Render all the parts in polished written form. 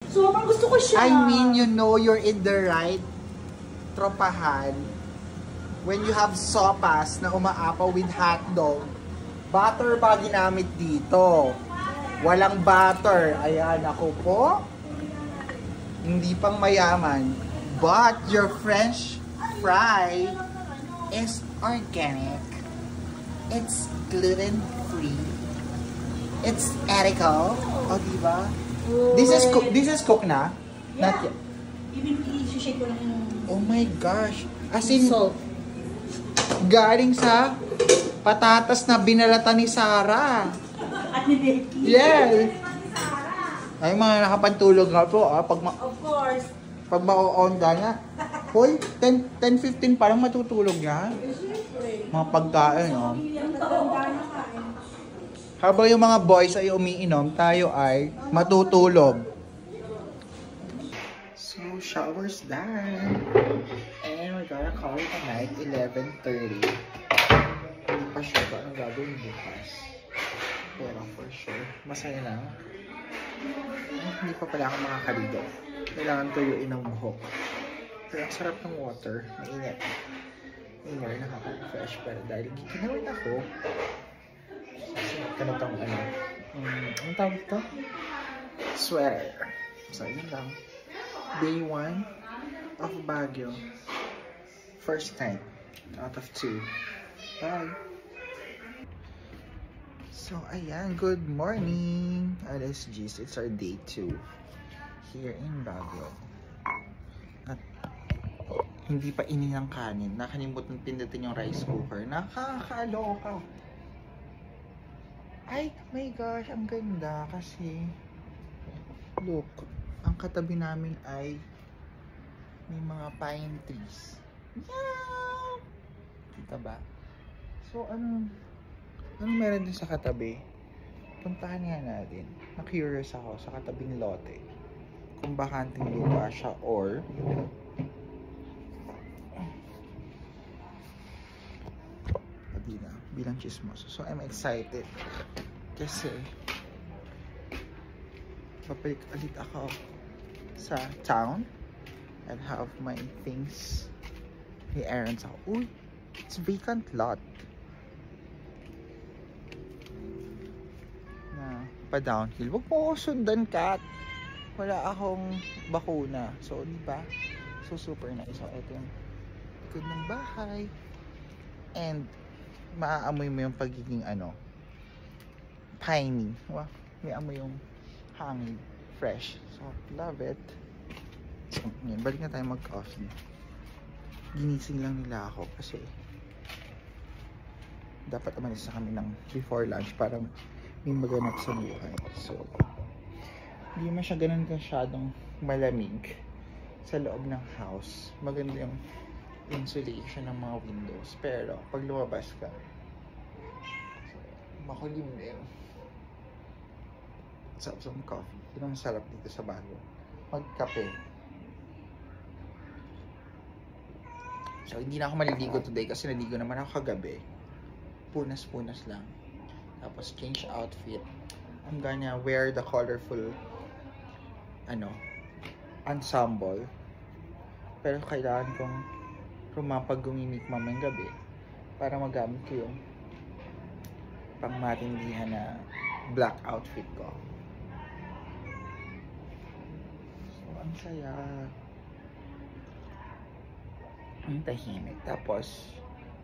Sobrang gusto ko siya. I mean, you know you're in the right tropahan when you have sopas na umaapaw with hotdog. Butter pa ginamit dito. Walang butter. Ayan, ako po. Hindi pang mayaman. But your French fry is organic. It's gluten-free. It's ethical. O, diba? This is cooked na? Yeah. Not yet. Even i-shake ko lang yung... Oh my gosh. As in, salt. galing sa patatas na binalatan ni Sarah. At ni Becky. Yeah. Ay, mga nakapantulog nga po. Of course. Pag ma-onda niya. Hoy, 10-15 parang matutulog niya. Mga pagkain, no? Habang yung mga boys ay umiinom, tayo ay matutulog. So, shower's done. And we're gonna call it a night, 11:30. Hindi pa sure ba ang gagawin bukas. Pero for sure, masaya na. Hindi pa pala ako makakaligo. Kailangan tuyuin ang buhok. Pero ang sarap ng water. Mainit. Mainit, nakaka-refresh. Pero dahil giginawin ako, sinap ka na itong ang tawag ito? Sweater. So, yun lang. Day 1 of Baguio. First time out of 2. Bye! So, ayan. Good morning! LSGs. It's our day 2 here in Baguio. At hindi pa inin ang kanin. Nakalimutan pindutin yung rice cooker. Nakakaloka. Ay, my gosh, ang ganda kasi look, ang katabi namin ay may mga pine trees. Yeah! Kita ba? So, anong meron din sa katabi? Puntahan nga natin. Na-curious ako sa katabing lote. Kung bakanting lupa siya or bilang chismoso. So, I'm excited kasi babalik ulit ako sa town and have my things. May errands ako. Uy, it's vacant lot. Na pa-downhill. Huwag mo ako sundan, Kat. Wala akong bakuna. So, diba? So, super nice. So, ito yung likod ng bahay. And maaamoy mo yung pagiging piney. Wow, may amoy yung hangin. Fresh. So, love it. So, ngayon, balik na tayo mag-coffee. Ginising lang nila ako kasi dapat umalis na kami ng before lunch para may maganap sa buhay. So, hindi man siya ganun masyadong malamig sa loob ng house. Maganda yung insulation ng mga windows. Pero, pag lumabas ka, makulim din. Sarap sa coffee. Yun ang sarap dito sa Baguio. Magkape. So, hindi na ako maliligo today kasi naligo naman ako kagabi. Punas-punas lang. Tapos, change outfit. I'm gonna wear the colorful ensemble. Pero kailangan kong rumapag-gumimik mamayang gabi para magamit ko yung pangmatindihan na black outfit ko. So, ang saya. Ang tahimik. Tapos,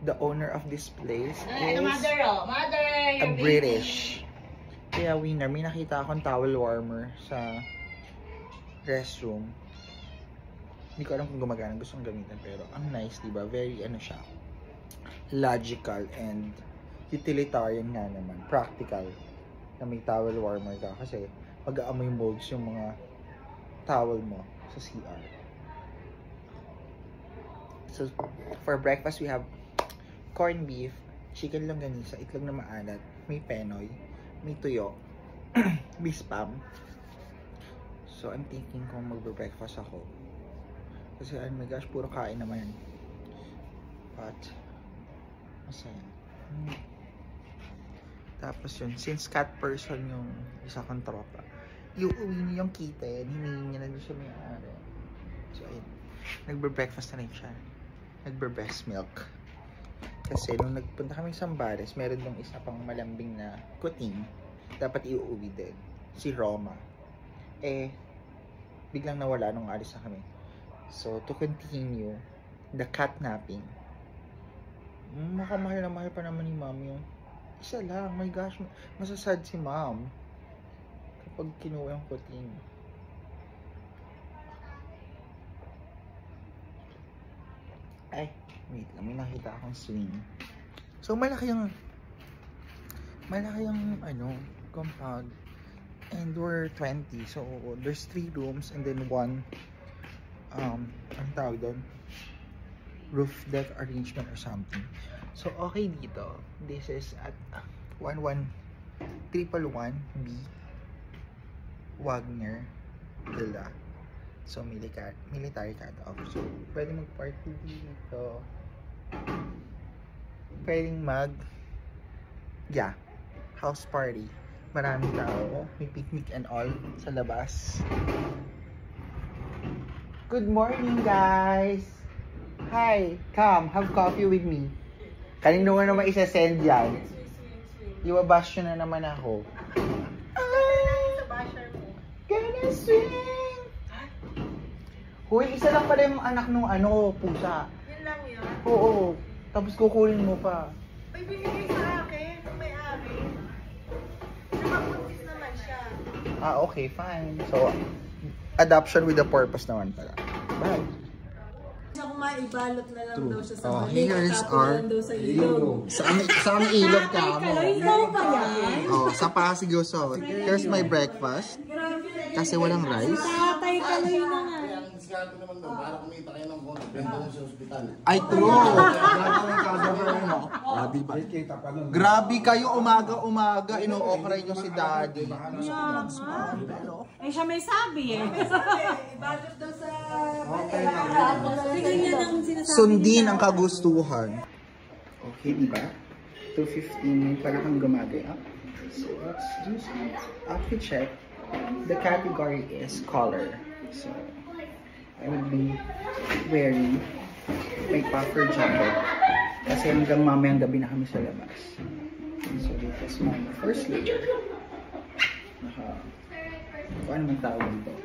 the owner of this place is a British. Kaya winner, may nakita akong towel warmer sa restroom. Hindi ko alam kung gumagana, gustong gamitin, pero ang nice, diba? Very siya, logical and utilitarian nga naman, practical na may towel warmer ka kasi mag-aamoy molds yung mga towel mo sa CR. So, for breakfast, we have corned beef, chicken longganisa, itlog na maalat, may penoy, may tuyo, may spam. So, I'm thinking kung magbe-breakfast ako. Kasi, oh my gosh, puro kain naman. But, masaya. Tapos yun, since cat person yung isa kong tropa, iuwi niya yung kitten, hiningi niya na doon siya may-ari. So, ayun. Nagbe-breakfast na rin siya. Nagbe-breast milk. Kasi nung nagpunta kami sa Sambales, meron dong isa pang malambing na kuting. Dapat iuwi din. Si Roma. Eh, biglang nawala nung alis na kami. So, to continue, the catnapping. Makamahal na mahal pa naman ni mom yung isa lang. My gosh, masasad si mom kapag kinuha yung kuting. Ay, wait lang, may nakita akong swing. So, malaki yung compound. And we're 20. So, there's 3 rooms and then 1, ang tawag doon, roof deck arrangement or something. So, okay dito. This is at 11111B Wagner Villa. So, military cut-off. So, pwede mag-party dito. Pwedeng house party. Maraming tao. May picnic and all sa labas. Good morning, guys! Hi! Come, have coffee with me. Kanino nga naman isa-send yan? Iwabash nyo na naman ako. Gonna swing! Hoy, isa lang pala yung anak nung pusa. Yun lang yun? Oo. Tapos kukunin mo pa. May binigay sa akin, kung may-ari. Nakabuntis naman siya. Ah, okay, fine. So, adoption with a purpose naman pala. Bye. Siya kung maibalot na lang daw siya sa Oh, balik. here is Tapos our lang daw sa ilog. Saan ilog ka mo? Ikaw ba yan? Oh, sa Pasig so. Here's my breakfast. Kasi walang rice. Tatay Kaloy na nga. Diskarte naman doon, para kumita kayo ng konti, benta mo sa ospital. Ay, true! Grabe kayo, umaga-umaga, ino-okray nyo si daddy. Eh, siya may sabi eh. Ibalot daw sa... Sige yan ang sinasabi. Sundin ang kagustuhan. Okay, di ba? 2:15, para kang gumagaya. So, let's do some outfit check. The category is color. So, I will be wearing my puffer jacket kasi hanggang mamayang gabi na kami sa labas. So, this is my first layer. Ano man tawag dito?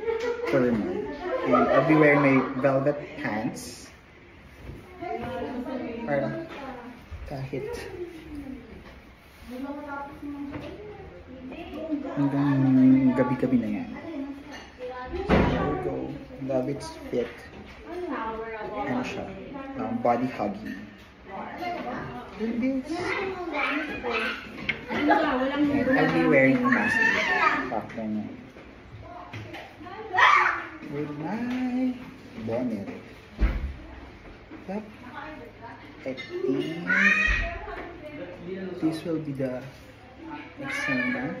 Thermal. And I'll be wearing my velvet pants. Para kahit hanggang gabi-gabi na yan. There we go. Love its fit. Ano siya? Body hugging. Look this. And I'll be wearing a mask. Pakta niya. With my bonnet. Yep. I think this will be the exam.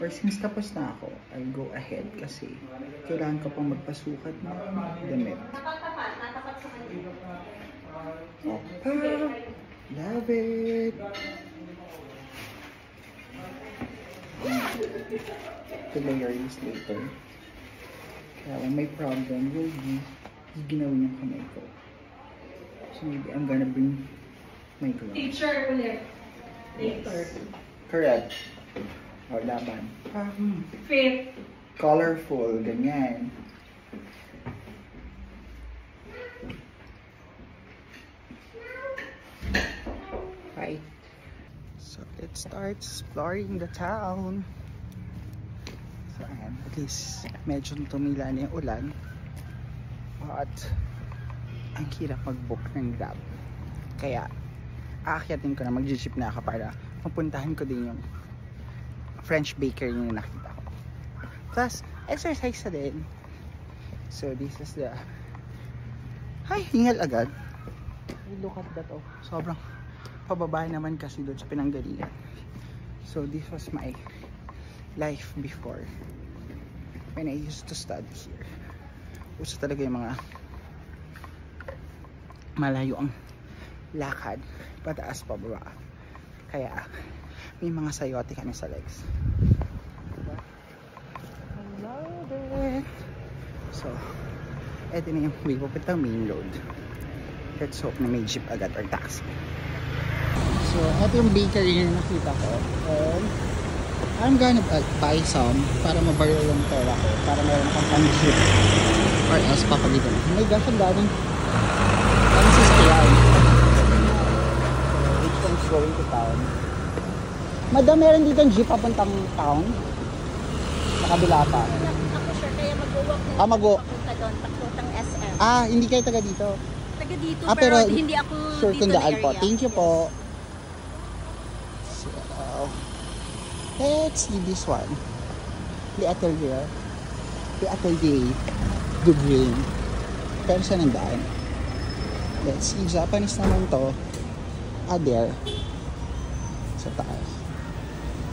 Or since tapos na ako, I'll go ahead kasi kailangan ko pang magpasukat ng damit. Opa! Love it! To layer this later. Kaya my problem will be ginawin yung kamay ko. So maybe I'm gonna bring my gloves. Teacher ulit. Later. Correct. O, laban. Fit. Colorful, ganyan. Right. So, let's start exploring the town. So, ayan. At least, medyo tumila na yung ulan. But, ang hirap mag-book ng Grab. Kaya, aakyatin ko na, mag-jeep na ako para mapuntahan ko din yung French bakery yung nakita ko. Plus, exercise na din. So, this is the... Ay, hingal agad. Look at that, oh. Sobrang pababa naman kasi doon sa pinanggalingan. So, this was my life before when I used to study here. Uso talaga yung mga malayo ang lakad. Pataas, pababa. Kaya, may mga sayote kami sa legs. Diba? So, eto na yung way papuntang main road. Let's hope na may jeep agad or taxi. So, eto yung bakery na nakita ko. And I'm gonna buy some para mabaril yung pera ko. Para meron akong pang-jeep. Or else papalitan ako. Oh my gosh, ang daming sasakyan. So, which one's going to town? Madam, meron dito yung jeep papuntang town? Sa kabila pa. Ako sure, kaya mag-walk na papunta doon, papuntang SM. Hindi kayo taga dito? Taga dito, pero hindi ako sure dito kung na daan area. po. Thank you po. So, let's see this one. The Atelier. The Atelier du Brain. Pero saan ang daan? Let's see. Japanese naman to. There. Sa taas.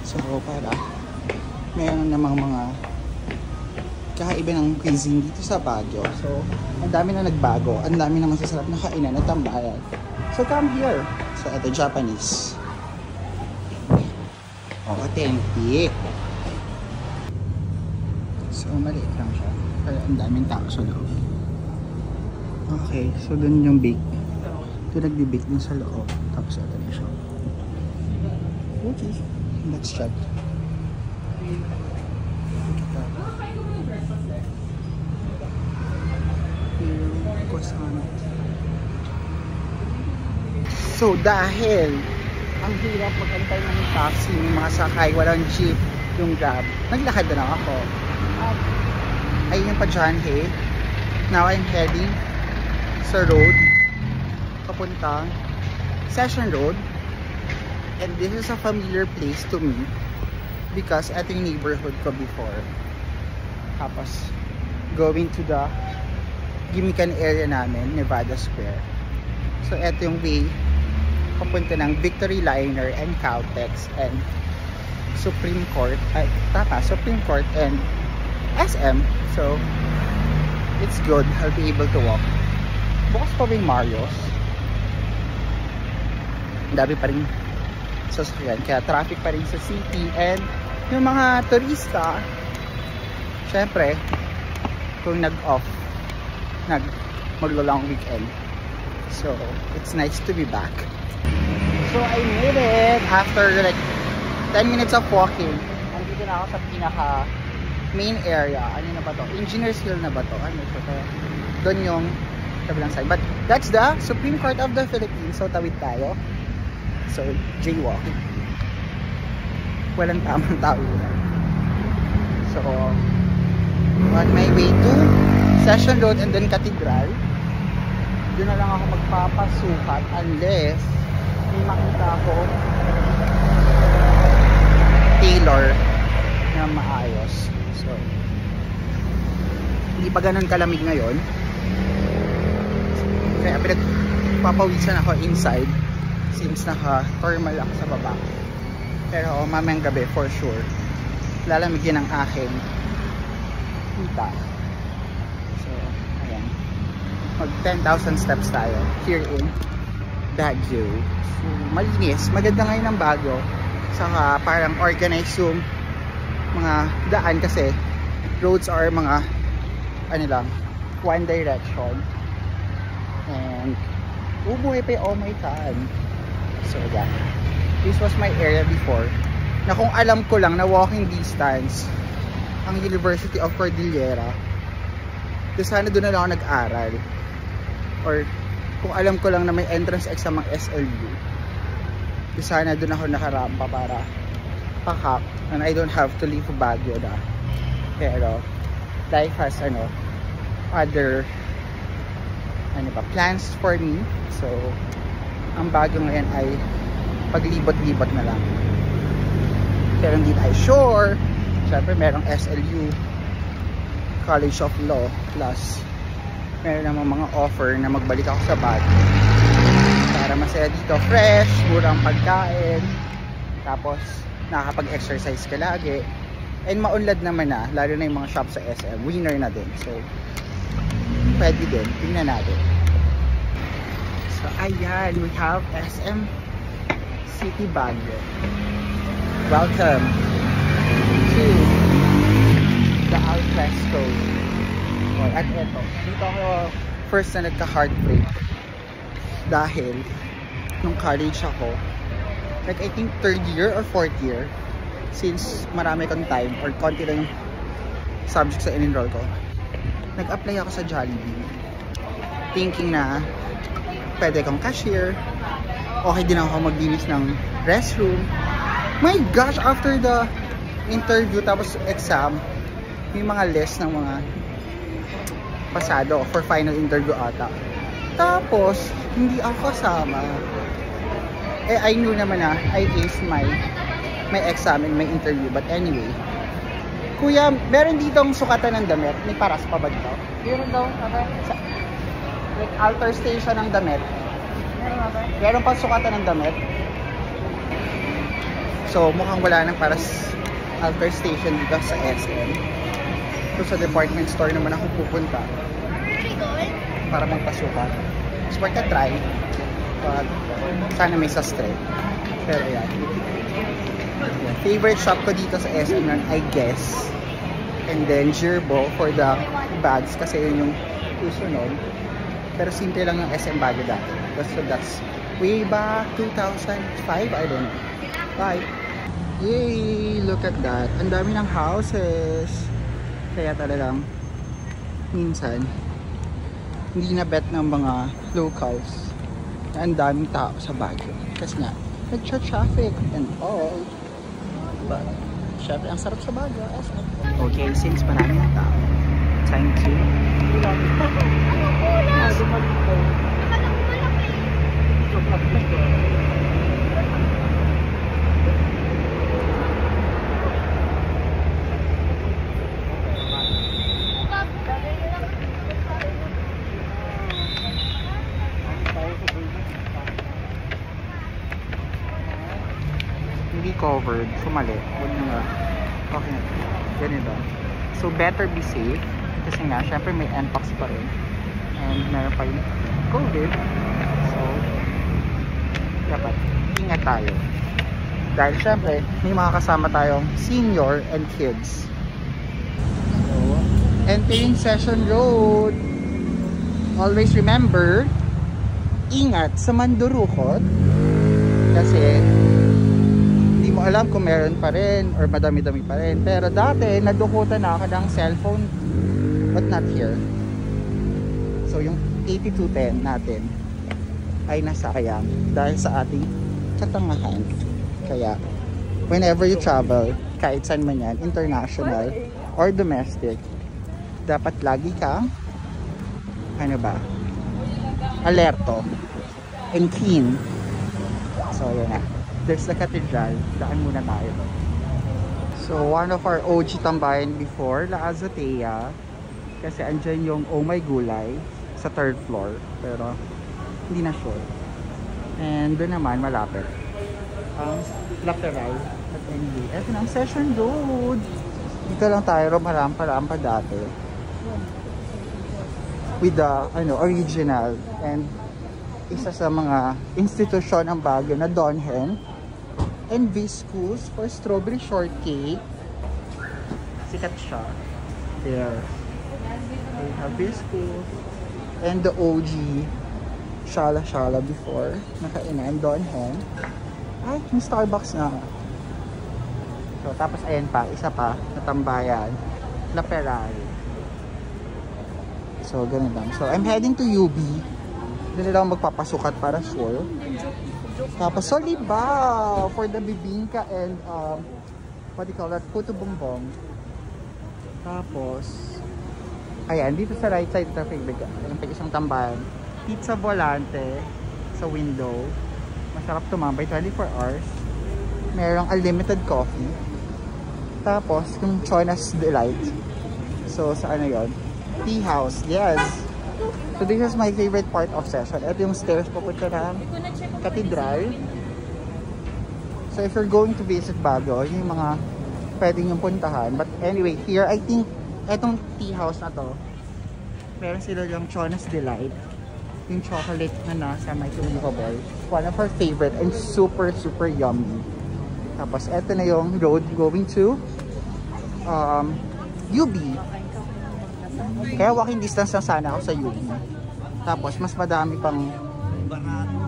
So, para meron namang mga kakaiba ng cuisine dito sa Baguio. So, ang dami na nagbago. Ang dami na masasarap na kainan at tambayan. So, come here. So, ito Japanese. Oh, authentic. So, maliit lang siya. Kaya ang daming tao sa loob. Okay, so dun yung bake. Ito nagdi-bake din sa loob. Tapos ito na siya. Okay, let's check. So dahil ang hirap mag-antay ng taxi, may mga sakay, walang jeep, yung Grab, naglakad na lang ako. At ayun yung Pajanhe. Now I'm heading sa road papuntang Session Road, and this is a familiar place to me because ito yung neighborhood ko before. Tapos going to the gimikan area namin, Nevada Square. So ito yung way papunta ng Victory Liner and Caltex and Supreme Court, Supreme Court and SM. So it's good, I'll be able to walk. Bukas pa ba yung Marios? Dami pa rin sasakyan, kaya traffic pa rin sa city. And yung mga turista, syempre kung nag-off, maglo-long weekend, so it's nice to be back. So I made it after like 10 minutes of walking. Andito na ako sa pinaka main area. Ano na ba to? Engineers Hill na ba to? Ano ito? Doon yung kabilang side. But that's the Supreme Court of the Philippines. So tawid tayo. So jaywalking. Walang tamang tao. So on my way to Session Road and then Cathedral. Doon na lang ako magpapasukat unless may makita ako tailor na maayos. So hindi pa ganun kalamig ngayon, kaya pinagpapawisan ako inside since naka-thermal ako sa baba. Pero mamayang gabi for sure lalamigin ang aking kita. So ayan, mag 10,000 steps tayo here in Baguio. So malinis, maganda ngayon ang Baguio. Saka parang organized yung mga daan kasi roads are mga ano lang, one direction. And umuwi pa yung Omaitan. So yeah, this was my area before na kung alam ko lang na walking distance ang University of Cordillera, sana doon na lang ako nag-aral. Or kung alam ko lang na may entrance exam ang SLU, sana doon ako nakarampa para pakap and I don't have to leave Baguio na. Pero life has other plans for me. So ang Baguio ngayon ay paglibot-libot na lang. Pero hindi tayo sure. Siyempre merong SLU College of Law plus meron namang mga offer na magbalik ako sa Baguio para masaya dito, fresh, murang pagkain, tapos nakakapag-exercise ka lagi, and maunlad naman na, lalo na yung mga shop sa SM, winner na din. So pwede din, tingnan natin. So ayan, we have SM City Baguio. Welcome to the Al Fresco or mall. At eto, dito ako first na nagka-heartbreak. Dahil, nung college ako, like I think 3rd year or 4th year, since marami kong time or konti lang yung subjects sa in-enroll ko, nag-apply ako sa Jollibee. Thinking na pwede kong cashier, okay din ako maglinis ng restroom. My gosh, after the interview tapos exam, yung mga list ng mga pasado for final interview ata. Tapos, hindi ako kasama. Eh, I knew naman na I aced my exam and my interview. But anyway, kuya, meron ditong sukatan ng damit. May paras pa ba dito? Meron daw. Like, alter station ng damit. Meron pa sukatan ng damit. So, mukhang wala nang paras alter station dito sa SM. So, sa department store naman ako pupunta para magpasukat. So, worth a try. But, sana may sastre. Pero yan. Favorite shop ko dito sa SM nun, I guess. And then, Girbo for the bags kasi yun yung uso nun. Pero simple lang yung SM Baguio dati. So, that's way back 2005, I don't know. Bye! Yay! Look at that. Ang dami ng houses. Kaya talagang minsan hindi na bet ng mga locals na ang daming tao sa Baguio. Kasi nga, nag-traffic and all. But, syempre, ang sarap sa Baguio. Okay, since marami ng tao, time to hindi covered, sumali. Huwag nyo nga. Okay na. Ganito. So, better be safe. Kasi nga, syempre may NPAX pa rin. And meron pa yung COVID. So, dapat ingat tayo. Dahil syempre, may mga kasama tayong senior and kids. So, entering Session Road. Always remember, ingat sa Mandurukot. Kasi, hindi mo alam kung meron pa rin or madami-dami pa rin. Pero dati, nadukutan na ako ng cellphone, but not here. So, yung 8210 natin ay nasayang dahil sa ating katangahan. Kaya, whenever you travel, kahit saan man yan, international or domestic, dapat lagi kang, alerto and keen. So, yun na. There's the cathedral. Daan muna tayo. So, one of our OG tambayan before, La Azotea. Kasi andyan yung Oh My Gulay sa 3rd floor. Pero, hindi na sure. And doon naman, malapit. Lateral. At anyway, eto na ang Session Road. Dito lang tayo, marampa dati. With the, original. And, isa sa mga institusyon ng Baguio na Donhen. And Viscous for strawberry shortcake. Sikat siya. There. We have Viscous. And the OG Shala before. Nakainan, Donhen. Ay, yung Starbucks na. So, tapos ayan pa, isa pa, natambayan. Laperal. So, ganun lang. So, I'm heading to UB. Doon na lang magpapasukat para sure. Tapos, Soliba for the bibingka and, what do you call that? Puto bongbong. Tapos, ayan, dito sa right side, yung isang tambayan. Pizza Volante sa window. Masarap tumambay 24 hours. Merong unlimited coffee. Tapos, yung Chonas Delight. So, saan na yun? Tea house, yes. So, this is my favorite part of Session. Ito yung stairs papunta ng cathedral. So, if you're going to visit Baguio, yung mga pwede nyo puntahan. But anyway, here, I think, etong tea house na to, meron sila yung Chonas Delight. Yung chocolate na nasa microwavable. One of our favorite and super yummy. Tapos, eto na yung road going to UB. Kaya walking distance lang sana ako sa UB. Tapos mas madami pang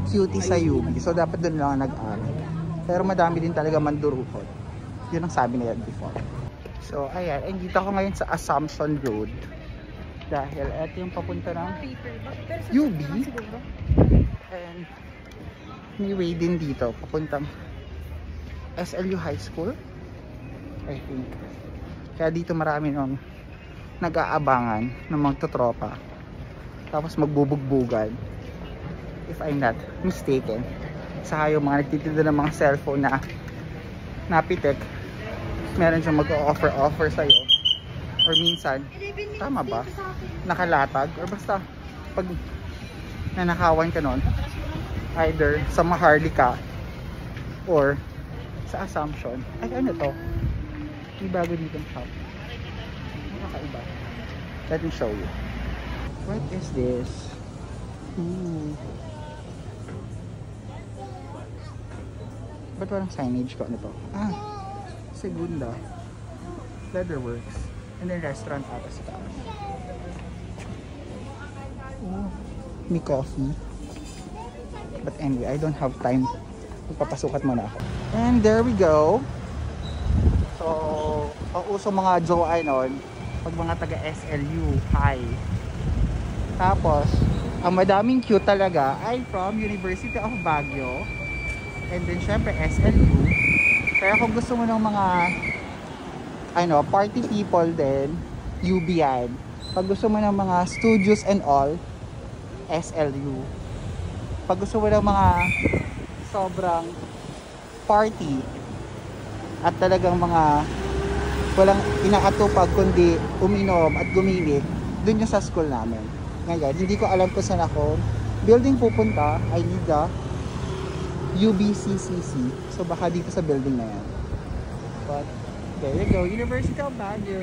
cutie sa UB. So dapat doon lang nag-aral. Pero madami din talaga mandurukot. Yun ang sabi nila before. So ayan, dito ako ngayon sa Assumption Road. Dahil eto yung papunta ng UB. And may way din dito, papuntang SLU High School, I think. Kaya dito marami nung nag-aabangan ng magtotropa. Tapos magbubugbugan, if I'm not mistaken. Saka yung mga nagtitinda ng mga cellphone na napitek, meron siyang mag-offer sa'yo. Or minsan, tama ba? Nakalatag. Or basta, pag nanakawan ka nun, either sa Maharlika or sa Assumption. Ay, ano to? May bago dito ng shop. Nakakaiba. Let me show you. What is this? Ooh. Ba't walang signage ko? Ano to? Ah, Segunda. Leatherworks. And then restaurant ata sa taas. Ooh. May coffee. But anyway, I don't have time. Magpapasukat muna ako. And there we go. So, ang uso mga Joe-ay nun, pag mga taga SLU high. Tapos, ang madaming cute talaga ay from University of Baguio. And then, syempre, SLU. Kaya kung gusto mo ng mga party people din, UB yan. Pag gusto mo ng mga studios and all, SLU. Pag gusto mo ng mga sobrang party at talagang mga walang inakatupag kundi uminom at gumimik, dun yung sa school namin. Ngayon, hindi ko alam kung saan ako building pupunta. I need the UBCCC. So baka dito sa building na yan. But there you go, University of Baguio.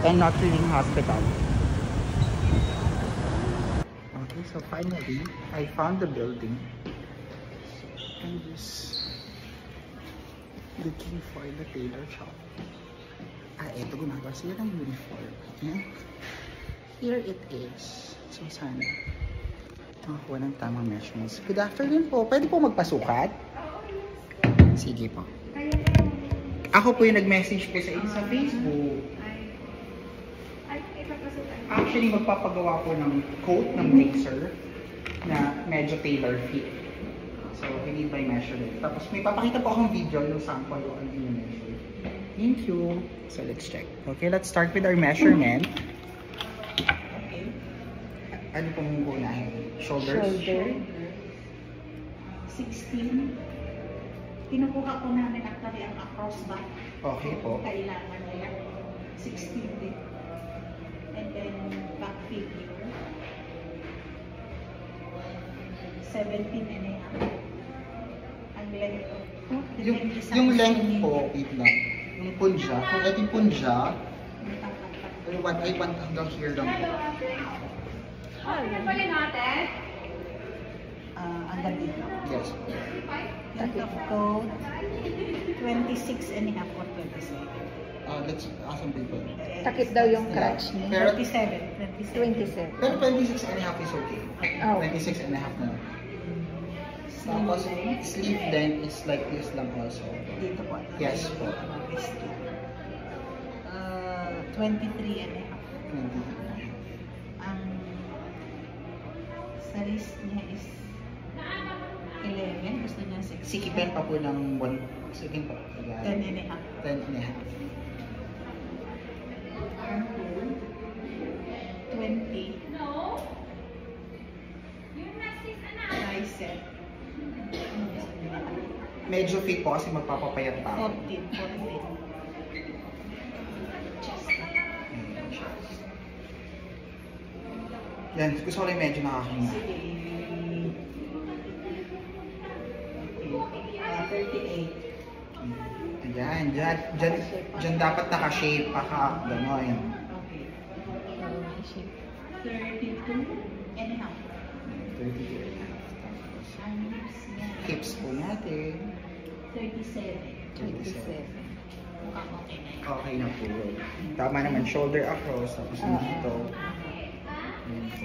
And Notre Dame Hospital. Okay, so finally, I found the building. I'm just looking for the tailor shop. Eto, gumagawa sila ng uniform. Yeah? Here it is. So, sana makakuha ng tamang measurements. Good afternoon po. Pwede po magpasukat? Sige po. Ako po yung nag-message po sa inyo sa Facebook. Actually, magpapagawa po ng coat ng blazer na medyo tailor fit. So, we need by measurement. Tapos, may papakita po akong video yung sample o ano yung measure. Thank you. So, let's check. Okay, let's start with our measurement. Okay. Ano pong unahin? Shoulders? Shoulder. 16. Kinukuha ko namin actually ang across back. Okay po. Kailangan nila. 16 din. And then back figure. 17 and a half. Ang length of Yung length po, wait lang. Yung punja, kung ito yung punja, I want hanggang here lang po. Hanggang dito. Yes. Length of coat, 26 and a half or 27. Let's ask some people. Takip daw yung crotch niya. Pero, 27. pero 26 and a half is okay. Oh. 26 and a half na. Tapos, sleeve length is like this lang also. Dito po. Yes po. 23 and a half. Ang sa wrist niya is 11. Gusto niya 6. Sikipen pa po ng 1 second po. 10 and a half. 10 and a half. 20. Bicep. Medyo fit po kasi magpapapayat pa ako. 14. Yan, gusto ko lang medyo nakakahinga. 38. Ayan, dyan dapat naka-shape, gano'n. Okay. 32 and a half. 32 and a half. Ang hips niya. Hips po natin. 37. 37. mukhang okay na yun. Okay na po yun. Tama naman, shoulder across, tapos dito.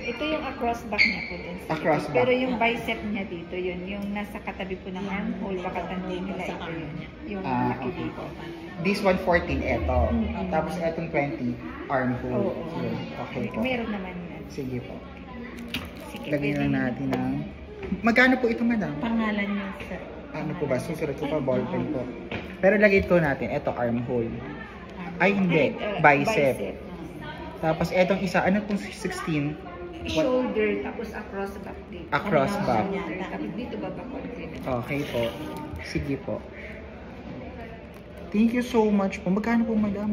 Ito yung across back niya po dun. Across back. Pero yung bicep niya dito, yun. Yung nasa katabi po ng armhole, baka tandaan nila ito yun. Yung laki okay. dito. This 114, eto. Tapos etong 20, armhole. Oo. Yun. Okay po. Meron naman yan. Sige po. Sige, Lagyan pwede lang natin ng... Magkano po ito, madam? pangalan niya, sir. Ano po ba? Susunod ko pa, ballpen po. Pero lagay ko natin, eto, armhole. Ay, hindi. Bicep. Tapos etong isa, ano pong 16? Shoulder, tapos across back dito. Across back. Tapos dito baba konti. Okay po. Sige po. Thank you so much po. Magkano po, madam?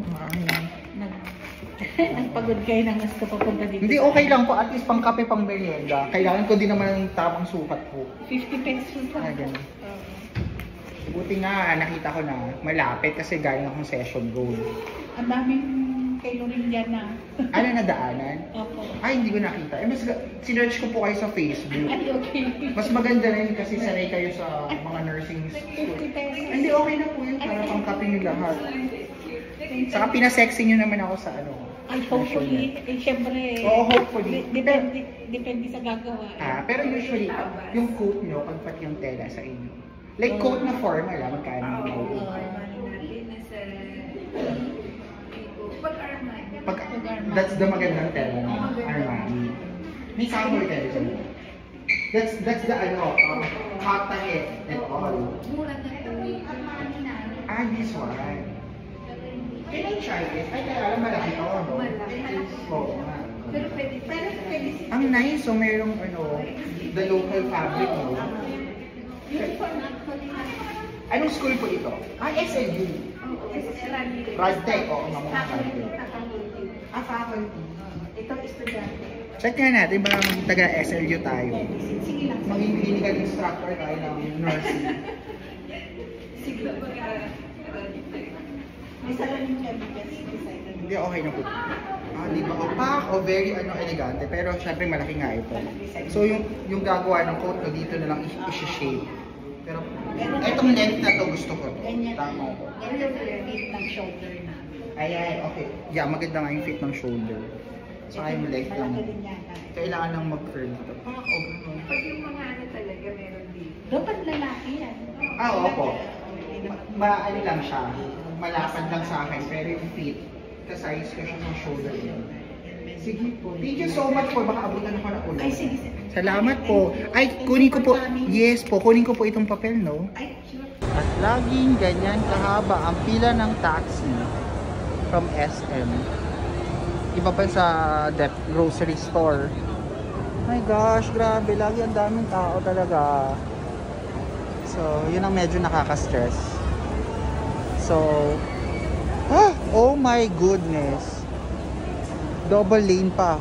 Nagpagod kayo ng gusto papunta dito. Hindi, okay lang po. At least pang kape, pang merienda. Kailangan ko din naman ng tamang sukat po. 50 pesos Ah, lang. ganun. Buti nga, nakita ko na malapit kasi galing akong session goal. Ang daming kayo rin dyan na. Ano na daanan? Opo. Ay, hindi ko nakita. Eh, mas sinerch ko po kayo sa Facebook. Ay, okay. Mas maganda rin kasi sanay kayo sa mga nursing school. 50 pesos. Hindi, okay na po yun para pang kape nyo lahat. Saka pinasexy nyo naman ako sa ano. Ay, hopefully. Eh, syempre. Oo, hopefully. Depende sa gagawa. Pero usually, yung coat nyo, pag pati yung tela sa inyo. Like coat na formal, magkano yung coat? That's the magandang tela na Armani. May sample kayo dyan. That's the ano, cotton and all. Ah, this one. Can I try this? Ay, kaya alam malaki to, no? Oo nga. Pero pwede. Ang nice, so merong ano, the local fabric, no? Anong school po ito? Ah, SLU. Radtech, oo, mga Radtech. Ah, faculty. Itong estudyante. Check nga natin, baka taga SLU tayo. Sige lang. Maging clinical instructor tayo ng nursing. Sige lang. May salamin kami kasi designer. Hindi, okay na po. Ah, di ba? Opaque o very elegante. Pero syempre malaki nga ito. So yung gagawa ng coat ko dito na lang i-shape. Pero etong length na to gusto ko. Ganyan. Tama ko. Ganyan yung fit ng shoulder na. Ay, okay. Yeah, maganda nga yung fit ng shoulder. Saka yung length lang. Malaki din yata. Kailangan lang mag-curl dito. O gano'n. Pag yung mga ano talaga meron dito. Dapat lalaki yan. Ah, opo. Ano lang siya. Malapad lang sa akin. Pero yung fit, ka-size ko siya ng shoulder. Sige po. Thank you so much po. Baka abutan ako na ulo. Ay, sige. Salamat po. Ay, kunin ko po. Yes po, kunin ko po itong papel, no? Ay, sure. At laging ganyan kahaba ang pila ng taxi from SM. Iba pa sa grocery store. My gosh, grabe. Lagi ang daming tao talaga. So, yun ang medyo nakaka-stress. So, oh my goodness. Double lane pa.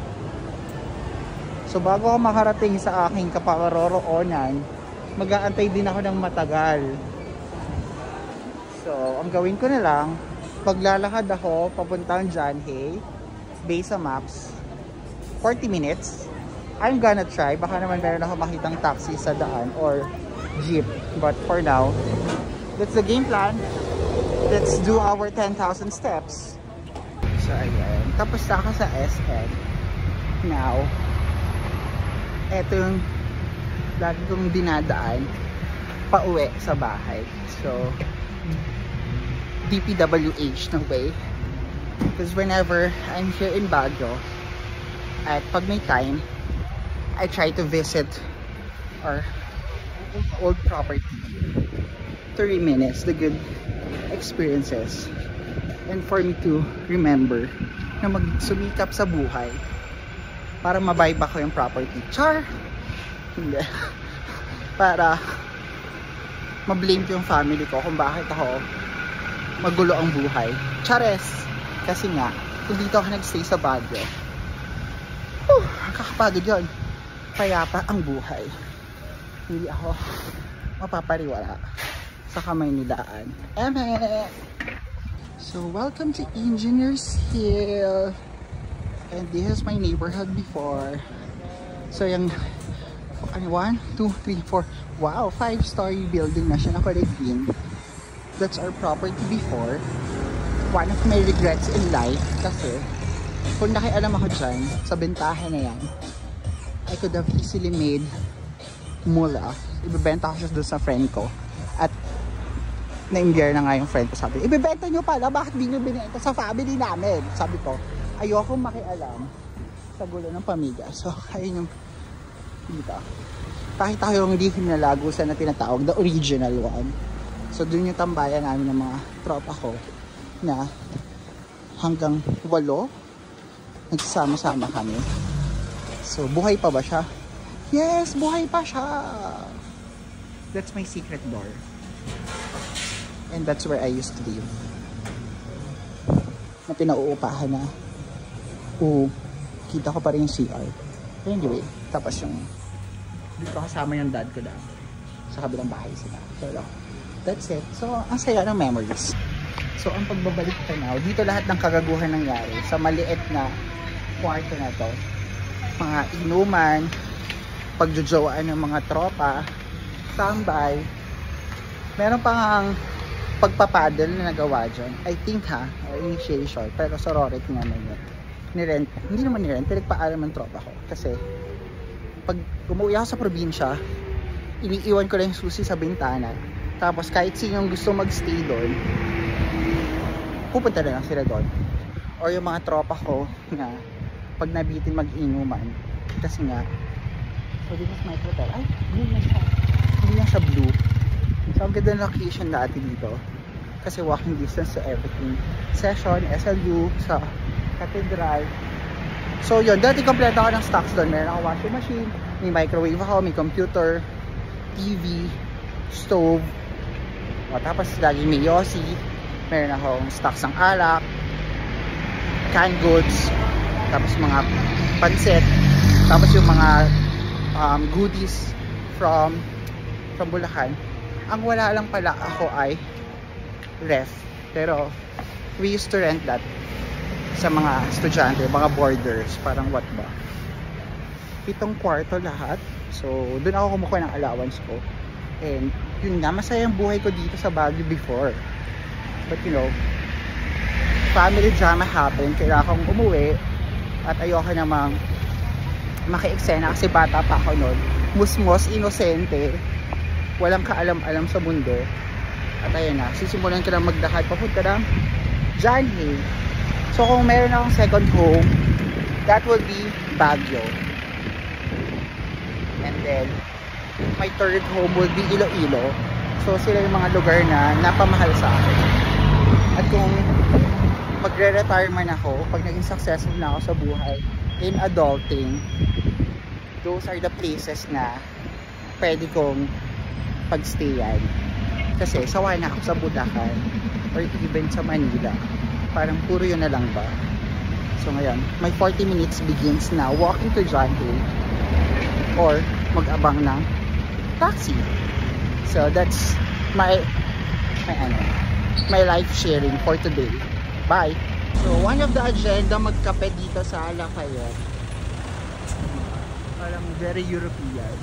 So bago ako makarating sa aking kaparoroonan, mag-aantay din ako ng matagal. So, ang gawin ko na lang, paglalakad ako papuntang Janhay, base sa maps, 40 minutes. I'm gonna try, baka naman meron ako makitang taxi sa daan or jeep. But for now, that's the game plan. Let's do our 10,000 steps. So ayan, tapos na ako sa SM. Now, eto yung lagi kong dinadaan pauwi sa bahay. So, DPWH na way. Because whenever I'm here in Baguio, at pag may time, I try to visit our old property. 30 minutes, the good experiences. And for me to remember na magsumikap sa buhay para mabuy back ko yung property. Char! Hindi. Para ma-blame ko yung family ko kung bakit ako magulo ang buhay. Chares! Kasi nga, kung dito ako nagstay sa Baguio, kakapagod yun. Payapa ang buhay. Hindi ako mapapariwala sa kamay ni Daan. So, welcome to Engineers Hill. And this is my neighborhood before. So, yung 1, 2, 3, 4. Wow, 5-story building na siya. Nakulay green. That's our property before. one of my regrets in life kasi kung nakialam ako dyan sa bentahan na yan, I could have easily made mula. Ibebenta ko siya doon sa friend ko at na-imbier na nga yung friend ko. Sabi, ibebenta nyo pala, bakit di nyo binenta sa family namin? Sabi ko, ayoko makialam sa gulo ng pamilya. So, ayun yung dito. Pakita ko yung hindi hinalagusan na tinatawag, the original one. So, dun yung tambayan namin ng mga tropa ko na hanggang 8 nagsasama-sama kami. So, buhay pa ba siya? Yes, buhay pa siya! That's my secret door. And that's where I used to live. Na pinauupahan na. Kita ko pa rin yung CR. Anyway, tapos yung dito kasama yung dad ko dahil sa kabilang bahay sila. So, that's it. So, ang saya ng memories. So, ang pagbabalik ko now, dito lahat ng kagaguhan nangyari sa maliit na kwarto na to. Mga inuman, pagjujowaan ng mga tropa, tambay. Meron pang pagpapadel na nagawa dyan. I think initiation. Pero sorority naman yun. Nirent. Hindi naman nirent. Pinagpaalam ng tropa ko. Kasi pag umuwi ako sa probinsya, iniiwan ko lang yung susi sa bintana. Tapos kahit sinong gusto magstay doon, pupunta na lang sila doon. Or yung mga tropa ko na pag nabitin mag-inuman. Kasi nga, so this is my hotel. Ay, blue na siya. Hindi na siya blue. So ang ganda ng location dati dito. Kasi walking distance to everything. Session, SLU, sa Cathedral. So yun, dati kompleto ako ng stocks doon. Meron ako washing machine, may microwave ako, may computer, TV, stove. O, tapos lagi may Yossi. Meron akong stocks ng alak, canned goods, tapos mga pansit, tapos yung mga goodies from Bulacan. Ang wala lang pala ako ay ref. Pero we used to rent that sa mga estudyante, mga boarders, parang what ba. 7 kwarto lahat. So doon ako kumukuha ng allowance ko. And yun nga, masaya ang buhay ko dito sa Baguio before. But you know, family drama happened. Kaya akong umuwi at ayoko namang maki-eksena kasi bata pa ako noon. Musmos, inosente, walang kaalam-alam sa mundo. At ayun na, sisimulan ko lang magdakad papunta ng John Hay. So kung meron akong second home, that will be Baguio. And then my third home will be Iloilo. So sila yung mga lugar na napamahal sa akin. At kung magre-retire man ako, pag naging successful na ako sa buhay in adulting, those are the places na pwede kong pagstayan. Kasi sawa na ako sa Bulacan or even sa Manila. Parang puro yun na lang ba. So ngayon, my 40 minutes begins now walking to John Hay or mag-abang ng taxi. So that's my life sharing for today. Bye! So one of the agenda, magkape dito sa Lafayette. Parang very European.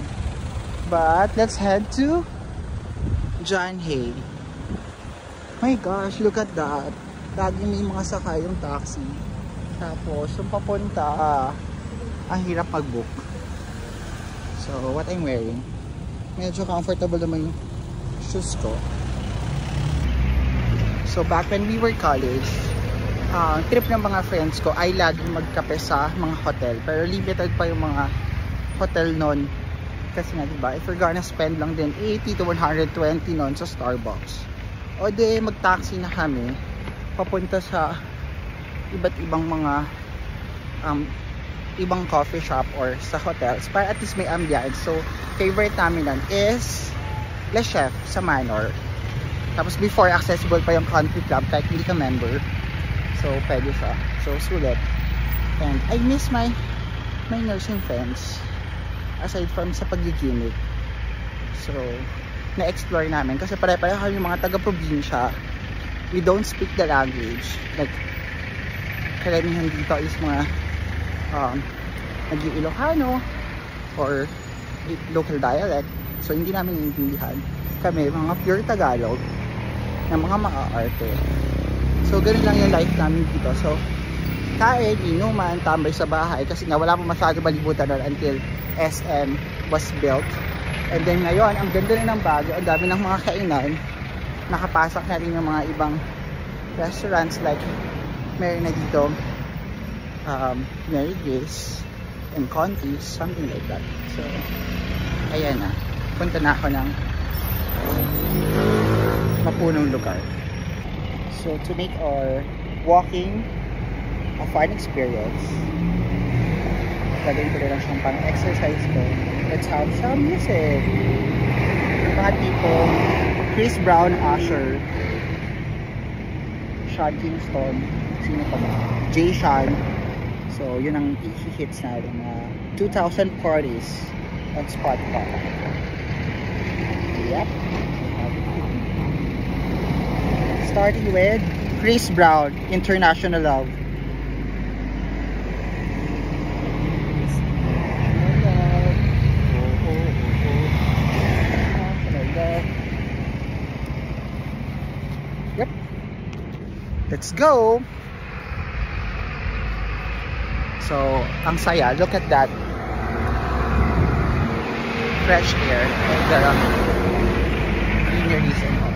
But let's head to John Hay. My gosh, look at that. Lagi may mga sakay yung taxi. Tapos yung papunta, ang hirap mag-book. So what I'm wearing, medyo comfortable naman yung shoes ko. So back when we were college, trip ng mga friends ko ay laging magkape sa mga hotel. Pero limited pa yung mga hotel nun. Kasi nga diba, if we're gonna spend lang din 80 to 120 nun sa Starbucks. O de mag-taxi na kami papunta sa iba't ibang mga ibang coffee shop or sa hotels para at least may ambiance. So favorite namin nun is Le Chef sa Manor. Tapos before, accessible pa yung country club kahit hindi ka member. So pwede siya. So sulit. And I miss my nursing friends aside from sa pag-gimmick. So na-explore namin kasi pare-pareho kami mga taga-probinsya. We don't speak the language. Like karamihan dito is mga nag-Ilocano or local dialect. So hindi namin naiintindihan. Kami mga pure Tagalog na mga maaarte. So, ganun lang yung life namin dito. So, kain, inuman, tambay sa bahay kasi nga wala pa masyado malibutan doon until SM was built. And then ngayon, ang ganda rin ng Baguio, ang dami ng mga kainan. Nakapasok na rin yung mga ibang restaurants like meron na dito Mary Grace and Conti's, something like that. So, ayan na. Punta na ako ng mapunong lugar. So, to make our walking a fun experience, gagawin ko na lang siyang pang-exercise ko. Let's have some music. Mga tipo Chris Brown, Usher, Sean Kingston, sino pa ba? Jay Sean. So, yun ang hits natin na 2000 parties on Spotify. Yep. Starting with Chris Brown, International Love. Yep. Let's go. So, ang saya. Look at that. Fresh air. And the greenery and all.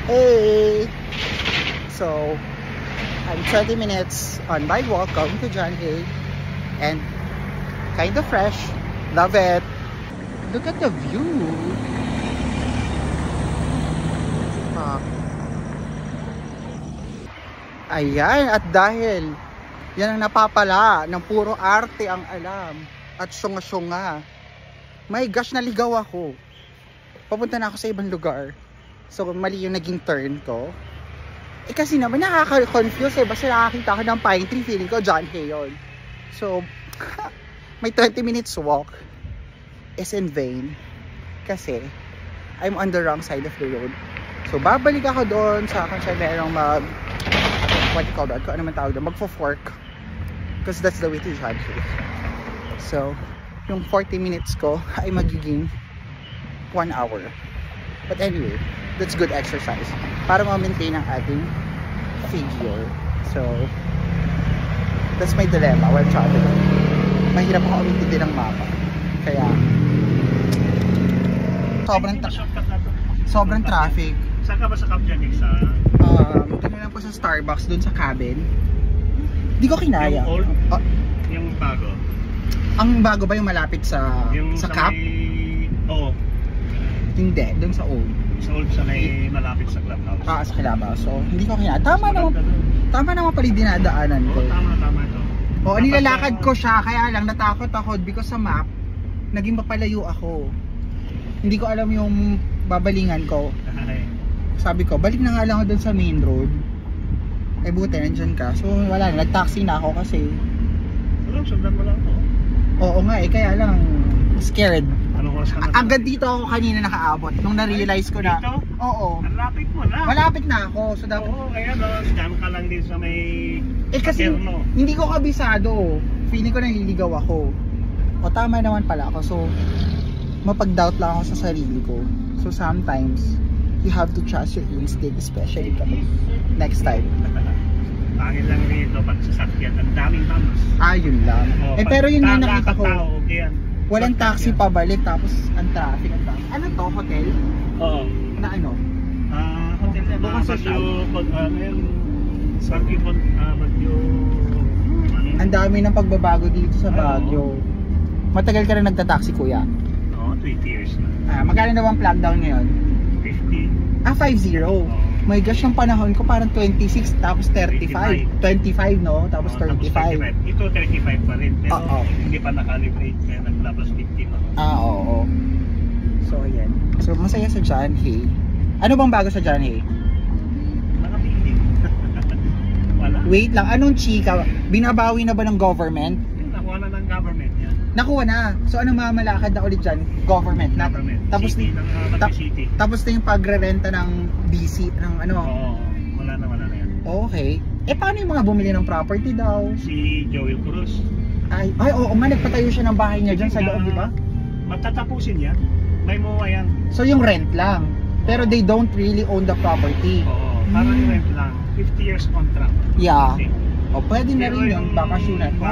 Hey! So, I'm 20 minutes on my walk going to John Hay and kind of fresh. Love it. Look at the view. Ayan, at dahil yan ang napapala ng puro arte ang alam at syunga-syunga. My gosh, naligaw ako. Papunta na ako sa ibang lugar. So, mali yung naging turn ko. Eh, kasi naman nakaka-confuse eh. Basta nakakita ko ng pine tree, feeling ko John Hay yun. So, may 20 minutes walk is in vain. Kasi, I'm on the wrong side of the road. So, babalik ako doon sa kung siya merong what you call that? Kung ano man tawag doon, magfo-fork. Because that's the way to John Hay. So, yung 40 minutes ko ay magiging 1 hour. But anyway, that's good exercise para ma-maintain ang ating figure. So, that's my dilemma while traveling. Mahirap ako umintindi ng mapa. Kaya, sobrang traffic. Saan ka ba sa Camp Janix? Kami lang po sa Starbucks dun sa cabin. Hindi ko kinaya. Yung old? Yung bago? Ang bago ba yung malapit sa Yung sa Cap? Oo. Hindi, dun sa old. Sa old sa may malapit sa clubhouse. Sa Kilaba. So, hindi ko kinaya. Tama naman pala yung dinadaanan ko. Oo, tama ito. Oo, nilalakad ko siya. Kaya lang natakot ako because sa map, naging mapalayo ako. Hindi ko alam yung babalingan ko. Sabi ko, balik na nga lang ako dun sa main road. Eh buti, nandyan ka. So wala na, nag-taxi na ako kasi. Wala, sundan mo lang to. Oo nga eh, kaya lang scared. Anong oras ka na? Hanggang dito ako kanina nakaabot. Nung na-realize ko na. Dito? Oo. Ang lapit mo na. Malapit na ako. So dapat. Oo, kaya scam ka lang din sa may Eh kasi Paterno. hindi ko kabisado. Feeling ko naliligaw ako. O tama naman pala ako. So mapag-doubt lang ako sa sarili ko. So sometimes you have to trust your instinct, especially kapag next time. Pangil lang rito pag sasakyan, ang daming bumps. Yun lang. Oh, eh pero yun yung nakita ko. Okay yan. Walang taxi pabalik tapos ang traffic. Ano to? Hotel? Oo. Na ano? Hotel yan. Bukang sa Bagyo. Ang dami ng pagbabago dito sa Baguio. Matagal ka rin nagta-taxi, kuya? Oo, 20 years na. Magkano na bang flag down ngayon? 50. 50. My gosh, yung panahon ko parang 26 tapos 35. 25 no? Tapos 35. Ito 35 pa rin. Pero Oo. hindi pa nakalibrate kaya naglabas 50 pa. Oo. So, ayan. So, masaya sa John Hay. Ano bang bago sa John Hay? Mga building. Wala. Wait lang, anong chika? Binabawi na ba ng government? Nakuha na Nakuha na. So anong mamamalakad na ulit dyan? Government. Government. Tapos, City ng Baguio City. tapos na yung pagrerenta ng BC, ng ano. Oo, wala na yan. Okay. Eh paano yung mga bumili ng property daw? Si Joel Cruz. Ay, oo nga, nagpatayo siya ng bahay niya dyan sa loob, di ba? Matatapusin yan. May MOA yan. So yung rent lang. Pero they don't really own the property. Oo, parang rent lang. 50 years contract. Yeah. Okay. O pwede na rin yung bakasyonan mo.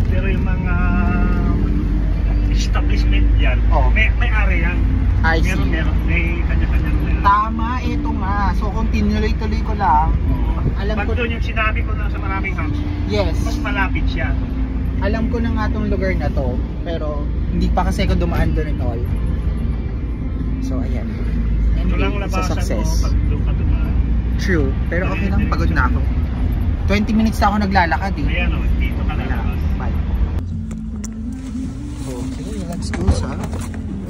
Pero yung mga establishment yan, Oh. may area yan. I see. Meron, may kanya-kanyang Tama, ito nga. So kung tinuloy-tuloy ko lang, alam Pag ko, doon yung sinabi ko na sa maraming house, yes, mas malapit siya. alam ko na nga tong lugar na to, pero hindi pa kasi ako dumaan doon at all. So ayan. Ito lang Anyway, sa labasan mo success. pag doon ka dumaan. True, pero okay lang, pagod na ako. 20 minutes na ako naglalakad eh. Ayan o, dito ka na labas. Bye. Okay, let's go sa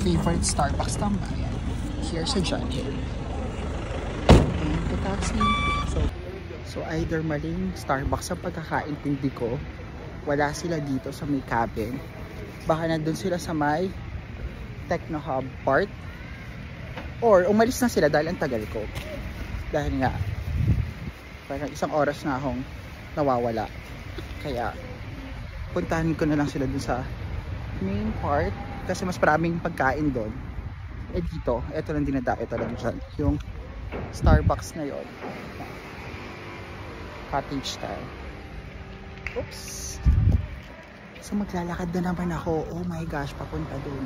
favorite Starbucks tambayan. Here sa John Hill. And the taxi. So either maling Starbucks ang pagkakaintindi ko, wala sila dito sa may cabin. Baka nandun sila sa may Techno Hub part. Or umalis na sila dahil ang tagal ko. Dahil nga, parang isang oras na akong nawawala. Kaya, puntahan ko na lang sila dun sa main part. Kasi mas maraming pagkain doon. Eh dito, eto lang dinadayo talaga dyan. Yung Starbucks na yon, cottage style. Oops. So maglalakad na naman ako. Oh my gosh, papunta doon.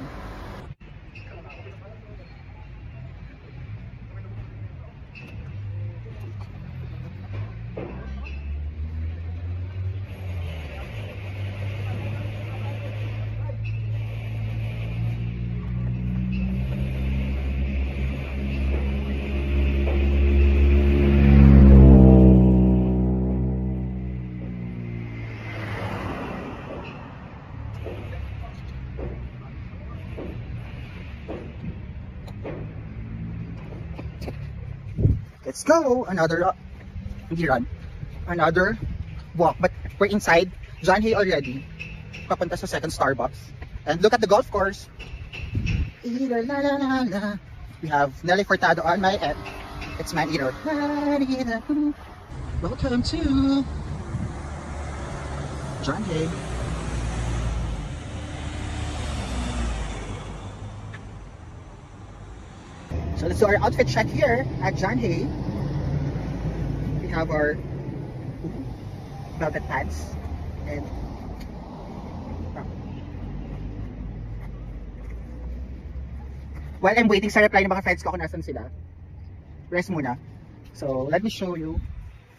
Let's go! Another another walk, but we're inside John Hay already. Papunta sa second Starbucks. And look at the golf course. We have Nelly Furtado on my end. It's Man Eater. Welcome to John Hay. So let's do our outfit check here at John Hay. We have our velvet pants and while I'm waiting sa reply ng mga friends ko kung nasan sila, rest muna. So let me show you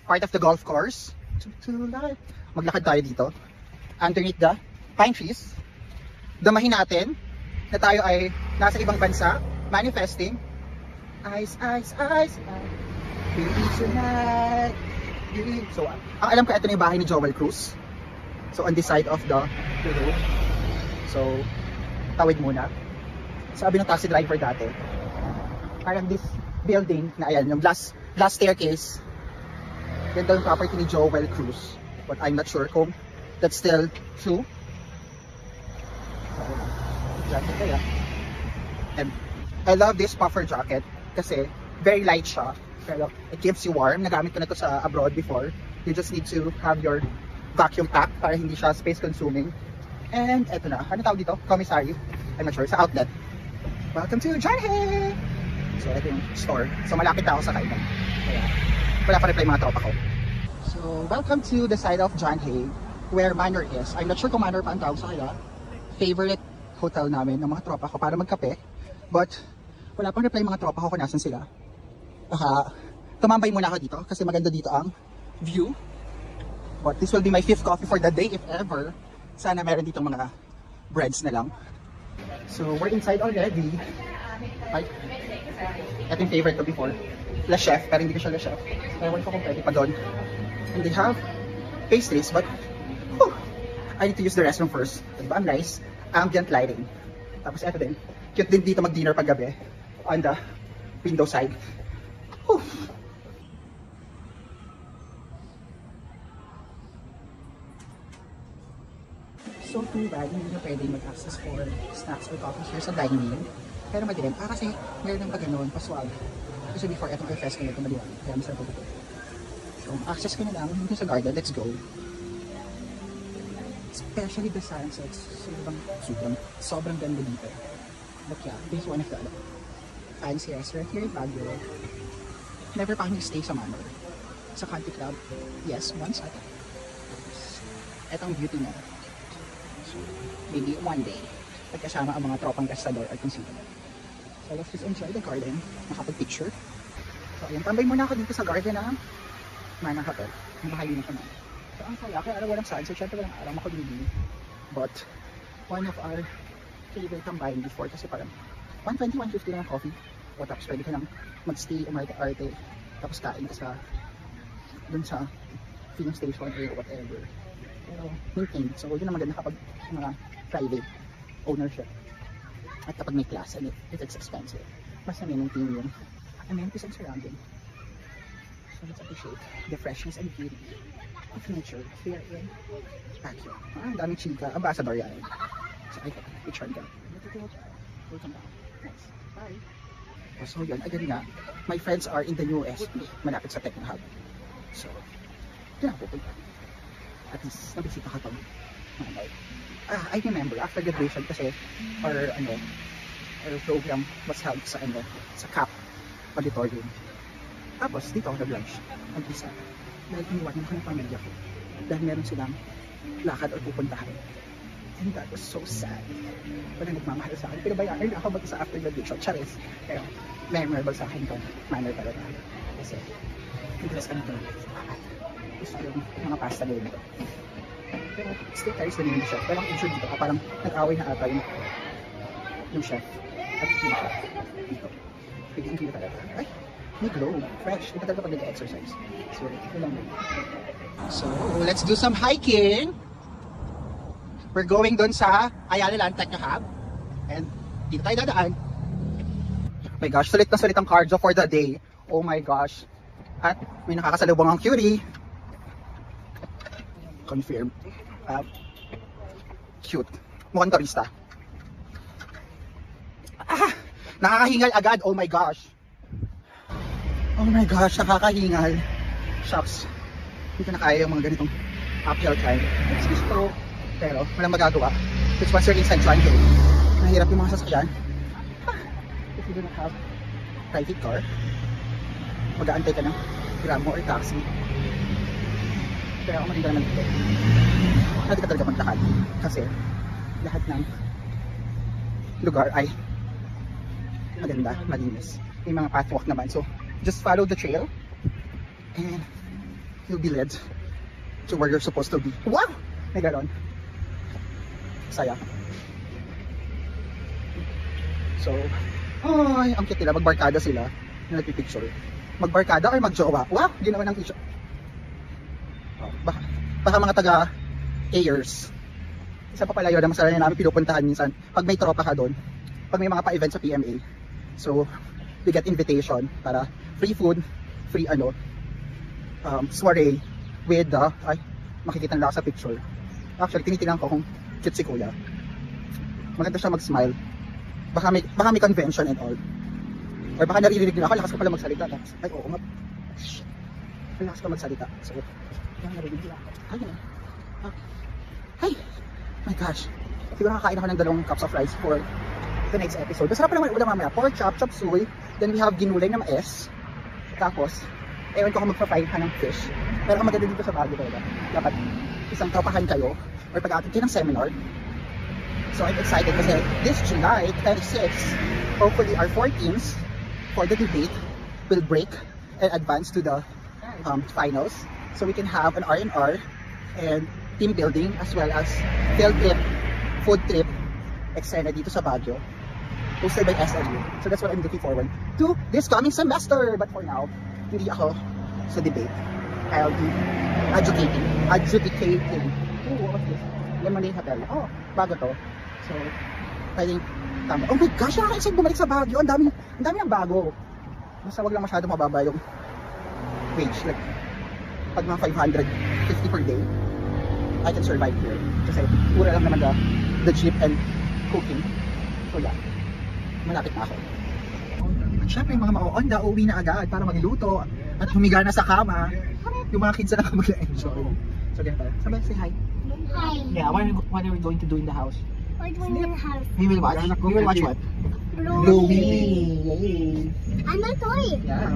part of the golf course. Maglakad tayo dito underneath the pine trees. Damahin natin na tayo ay nasa ibang bansa, manifesting. Ice, ice, ice, ice. Baby tonight. So, ang alam ko, ito na yung bahay ni Joel Cruz. So, on this side of the road. So, tawid muna. Sabi ng taxi driver dati, parang this building na ayan, yung glass staircase, yan daw yung property ni Joel Cruz. But I'm not sure kung that's still true. Jacket kaya. And I love this puffer jacket kasi very light siya, pero it keeps you warm. Nagamit ko na to sa abroad before. You just need to have your vacuum pack para hindi siya space consuming. And eto na, ano tawag dito? Commissary, I'm not sure, sa outlet. Welcome to John Hay! So ito yung store. So malapit na ako sa kainan. Kaya wala pa reply mga tropa ko. So welcome to the side of John Hay where Manor is. I'm not sure kung Manor pa ang tawag sa kaya. Favorite hotel namin ng mga tropa ko para magkape. But wala pang reply mga tropa ko kung nasan sila. Tumambay muna ako dito kasi maganda dito ang view. But this will be my 5th coffee for the day if ever. Sana meron dito mga breads na lang. So we're inside already. Ay, ito yung favorite ko before. La Chef, pero hindi ko siya La Chef. Ewan ko kung pwede pa doon. And they have pastries but I need to use the restroom first. Diba ang nice? Ambient lighting. Tapos eto din. Cute din dito mag-dinner pag gabi. On the window side. Whew. So too bad, hindi na pwede mag-access for snacks or coffee here sa dining. Pero madilim. Kasi meron ng pag-ganon, paswag. Kasi before itong air-fest ko nito madilim. Kaya masarap ito. So, access ko na lang dito sa garden. Let's go. Especially the sunsets. Sobrang ganda dito. But yeah, this is one of the fancy restaurant here in Baguio. Never pa kami stay sa Manor. Sa country club. Yes, once ata. Etong beauty na. So, maybe one day. Pagkasama ang mga tropang gastador at kung sino. So let's just enjoy the garden. Nakapag-picture. So ayun, tambay muna ako dito sa garden na Manor Hotel. Nakahali na kami. So ang saya, kaya alam walang sunset. Siyempre walang araw makulimlim. But one of our favorite tambayan before kasi parang 120, 150 lang ang coffee. O tapos pwede ka lang mag-stay, umarte-arte. Tapos kain ka sa dun sa filling station or whatever. Pero maintained. So yun ang maganda kapag mga private ownership. At kapag may class and if it's expensive, mas na-maintain yung amenities and surrounding. So let's appreciate the freshness and beauty of nature here in Baguio. Ang daming chika. Ambassador yan. So I got a picture down. Welcome back. Nice. Bye. So yun, again nga, my friends are in the new SP, malapit sa Techno Hub. So, yun ako pupunta. At least, nabisita ka itong I remember, after graduation kasi, our program was held sa CAP auditorium. Tapos, dito ako nag-lunch, mag-isa. Dahil iniwanan ko ng pamilya ko. Dahil meron silang lakad o pupuntahan. And that was so sad. Wala nagmamahal sa akin. Pinabayaan ako mag-isa after graduation. Charis. Pero, memorable sa akin itong Manor talaga. Kasi, interest kami ito. Gusto yung mga pasta gawin ito. Pero still carries the name of the chef. Pero ang issue dito, parang nag-away na ata yung chef at yung chef dito. Pagiging kita talaga. Ay, may glow. Fresh. Ito talaga pag nag-exercise. So, ito lang yun. So, let's do some hiking. We're going doon sa Ayala Land Techno Hub. And dito tayo dadaan. Oh my gosh, sulit na sulit ang cardio for the day. Oh my gosh. At may nakakasalubong ang cutie. Confirm. Cute. Mukhang turista. Nakakahingal agad. Oh my gosh. Oh my gosh, nakakahingal. Shucks. Hindi ko na kaya yung mga ganitong uphill climb. It's gusto. Pero walang magagawa. Which once you're inside Triangle, nahirap yung mga sasakyan. If you do not have private car, mag-aantay ka ng gramo or taxi. Pero ako maganda naman dito. Hindi ka talaga maglakad. Kasi lahat ng lugar ay maganda, malinis. May mga pathwalk naman. So, just follow the trail and you'll be led to where you're supposed to be. Wow! May ganon. Saya. So, ay, ang cute nila. Magbarkada sila na nagpipicture. Magbarkada or magjowa? Wow! Ginawa ng issue. Oh, baka mga taga-Ayers. Isa pa pala yun na masarap na namin pinupuntahan minsan. Pag may tropa ka doon, pag may mga pa-event sa PMA. So, we get invitation para free food, free soiree with ay, makikita nila sa picture. Actually, tinitingnan ko kung cute si kuya. Maganda siya mag-smile. Baka may convention and all. Or baka naririnig nila ako, lakas ko pala magsalita. Tapos, ay, oo nga. Lakas ko magsalita. So, naririnig nila ako. Ayun na. Ay, my gosh. Siguro nakakain ako ng 2 cups of rice for the next episode. Masarap pa naman ulam mamaya. Pork chop, chop suey. Then we have ginulay na mais. Tapos, ewan ko kung magpa-fry ka ng fish. Pero ang maganda dito sa Baguio talaga, dapat isang tropahan kayo or pag-aatid kayo ng seminar. So I'm excited kasi this July 26, hopefully our 14s for the debate will break and advance to the finals. So we can have an R&R and team building as well as field trip, food trip, eksena dito sa Baguio. Hosted by SLU. So that's what I'm looking forward to this coming semester. But for now, hindi ako sa debate. I'll be adjudicating. Oh, what's this? Lemonade Hotel. Oh, bago to. So, I think tama. Oh my gosh, nakaka-excited bumalik sa Baguio. Ang dami ang bago. Basta wag lang masyado mababa yung wage. Like, pag mga 550 per day, I can survive here. Kasi pura lang naman the jeep and cooking. So yeah, malapit na ako. At syempre yung mga ma-on-the, uwi na agad para magluto at humiga na sa kama. Yung mga kids na lang mag-enjoy. So ganun pala. Sabay, say hi. Hi. Yeah, what are we going to do in the house? We're doing in the house. We will watch what? Bluey. Yay! I'm a toy. Yeah.